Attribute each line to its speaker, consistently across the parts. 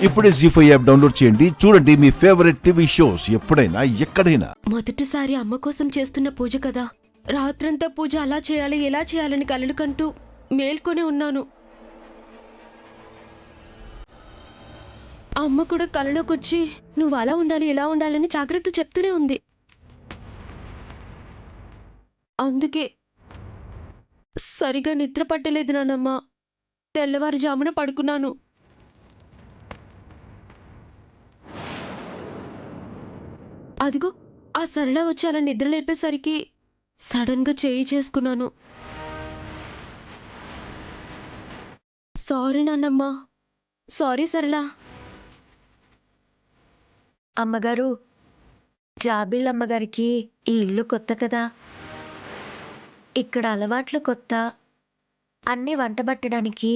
Speaker 1: ఇప్పుడే జీ5 app download చేయండి. చూడండి మీ ఫేవరెట్ టీవీ షోస్ ఎప్పుడైనా ఎక్కడైనా.
Speaker 2: మొదటిసారి అమ్మ కోసం చేస్తున్న పూజ కదా, రాత్రంతా పూజ అలా చేయాలి ఎలా చేయాలని కలలు కంటూ మేల్కొనే ఉన్నాను. అమ్మ కూడా కలలోకొచ్చి నువ్వు అలా ఉండాలి ఇలా ఉండాలని జాగ్రత్తలు చెప్తూనే ఉంది. అందుకే సరిగా నిద్ర పట్టలేదు నానమ్మ. తెల్లవారుజామున పడుకున్నాను. అదిగో ఆ సరళ వచ్చి అలా నిద్ర లేపేసరికి సడన్ గా చేయి చేసుకున్నాను. సారీ నాన్నమ్మ. సారీ సరళ.
Speaker 3: అమ్మగారు, జాబిల్ అమ్మగారికి ఈ ఇల్లు కొత్త కదా, ఇక్కడ అలవాట్లు కొత్త, అన్నీ వంటబట్టడానికి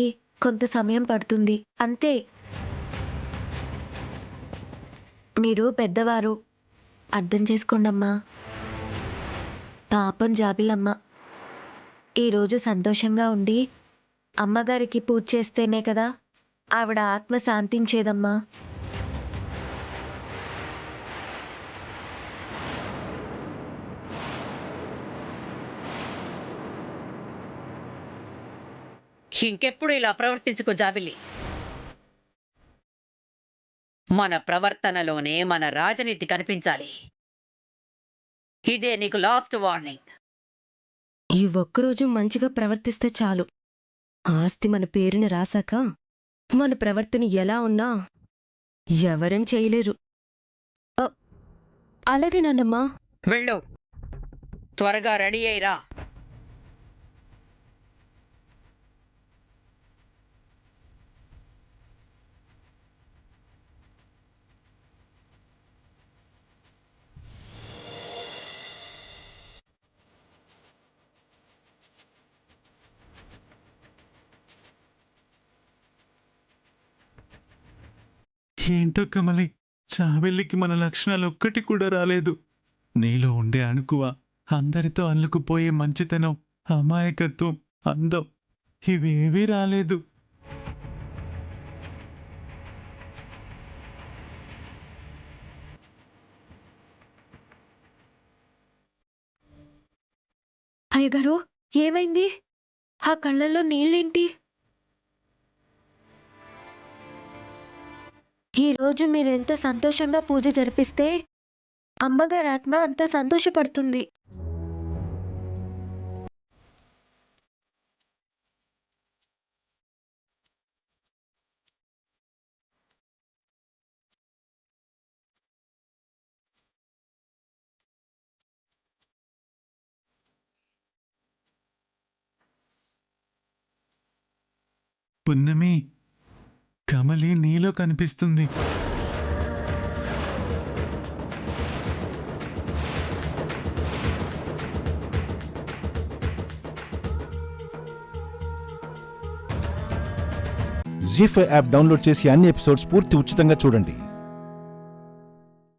Speaker 3: కొంత సమయం పడుతుంది అంతే. మీరు పెద్దవారు, అర్థం చేసుకోండమ్మా. పాపం జాబిలమ్మ ఈరోజు సంతోషంగా ఉండి అమ్మగారికి పూజ చేస్తేనే కదా ఆవిడ ఆత్మ శాంతించేదమ్మా.
Speaker 4: ఇంకెప్పుడు ఇలా ప్రవర్తించుకో జాబిలి. మన ప్రవర్తనలోనే మన రాజనీతి కనిపించాలి. ఇదే నీకు లాస్ట్ వార్నింగ్.
Speaker 2: ఈ ఒక్కరోజు మంచిగా ప్రవర్తిస్తే చాలు. ఆస్తి మన పేరుని రాశాక మన ప్రవర్తన ఎలా ఉన్నా ఎవరేం చేయలేరు. అలాగే నాన్నమ్మా.
Speaker 4: వెళ్ళు, త్వరగా రెడీ అయ్యిరా.
Speaker 5: ఏంటో కమలి, చావెల్లికి మన లక్షణాలు ఒక్కటి కూడా రాలేదు. నీలో ఉండే అణుకువ, అందరితో అల్లుకుపోయే మంచితనం, అమాయకత్వం, అందం ఇవేవీ రాలేదు.
Speaker 3: అయ్యగారు, ఏమైంది? ఆ కళ్ళల్లో నీళ్ళేంటి? ఈరోజు మీరెంత సంతోషంగా పూజ జరిపిస్తే అమ్మగారి ఆత్మ అంత సంతోషపడుతుంది.
Speaker 5: పున్నమి, కమలి నీలో కనిపిస్తుంది.
Speaker 1: జీ5 యాప్ డౌన్లోడ్ చేసి అన్ని ఎపిసోడ్స్ పూర్తి ఉచితంగా చూడండి.